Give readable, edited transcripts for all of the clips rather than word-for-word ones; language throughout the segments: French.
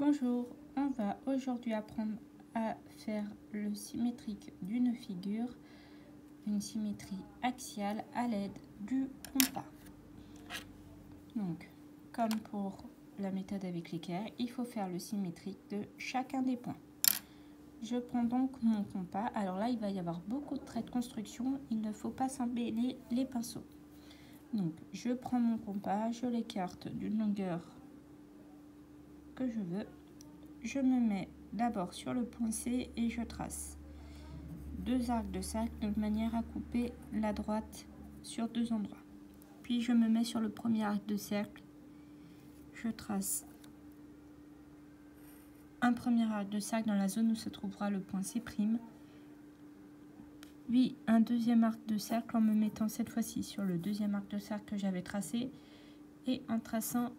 Bonjour, on va aujourd'hui apprendre à faire le symétrique d'une figure, une symétrie axiale à l'aide du compas. Donc, comme pour la méthode avec l'équerre, il faut faire le symétrique de chacun des points. Je prends donc mon compas. Alors là, il va y avoir beaucoup de traits de construction. Il ne faut pas s'emmêler les pinceaux. Donc, je prends mon compas, je l'écarte d'une longueur que je veux. Je me mets d'abord sur le point C et je trace deux arcs de cercle de manière à couper la droite sur deux endroits. Puis je me mets sur le premier arc de cercle, je trace un premier arc de cercle dans la zone où se trouvera le point C', puis un deuxième arc de cercle en me mettant cette fois-ci sur le deuxième arc de cercle que j'avais tracé, et en traçant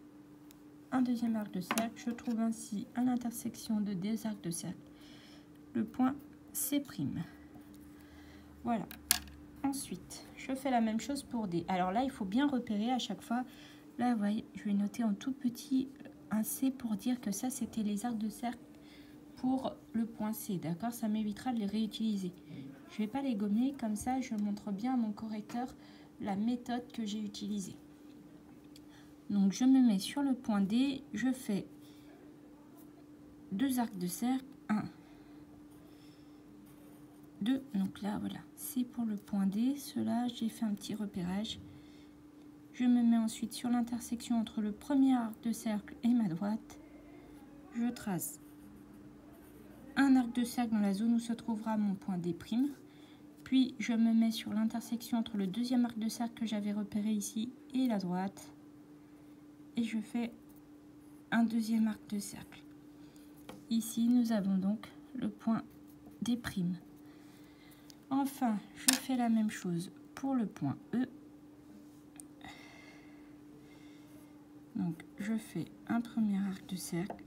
un deuxième arc de cercle, je trouve ainsi à l'intersection de deux arcs de cercle le point C'. Voilà. Ensuite, je fais la même chose pour D. Alors là, il faut bien repérer à chaque fois. Là, vous voyez, je vais noter en tout petit un C pour dire que ça, c'était les arcs de cercle pour le point C. D'accord? Ça m'évitera de les réutiliser. Je ne vais pas les gommer. Comme ça, je montre bien à mon correcteur la méthode que j'ai utilisée. Donc, je me mets sur le point D. Je fais deux arcs de cercle. 1, 2, donc là voilà, c'est pour le point D. Cela, j'ai fait un petit repérage. Je me mets ensuite sur l'intersection entre le premier arc de cercle et ma droite. Je trace un arc de cercle dans la zone où se trouvera mon point D'. Puis je me mets sur l'intersection entre le deuxième arc de cercle que j'avais repéré ici et la droite. Et je fais un deuxième arc de cercle. Ici, nous avons donc le point D'. Enfin, je fais la même chose pour le point E. Donc, je fais un premier arc de cercle,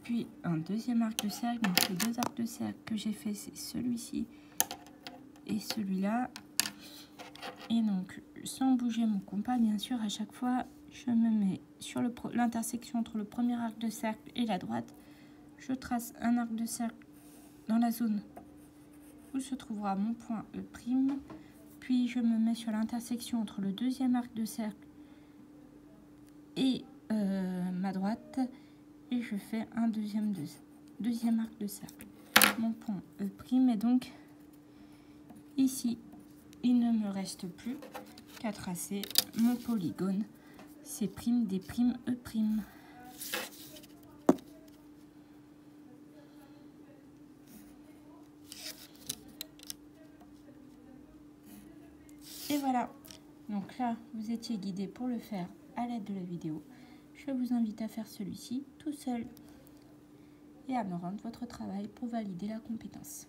puis un deuxième arc de cercle. Donc, les deux arcs de cercle que j'ai fait, c'est celui-ci et celui-là. Et donc, sans bouger mon compas, bien sûr, à chaque fois, je me mets sur l'intersection entre le premier arc de cercle et la droite. Je trace un arc de cercle dans la zone où se trouvera mon point E'. Puis, je me mets sur l'intersection entre le deuxième arc de cercle et ma droite. Et je fais un deuxième arc de cercle. Mon point E'. Et donc, ici, il ne me reste plus qu'à tracer mon polygone C', D', E'. Et voilà. Donc là, vous étiez guidé pour le faire à l'aide de la vidéo. Je vous invite à faire celui-ci tout seul et à me rendre votre travail pour valider la compétence.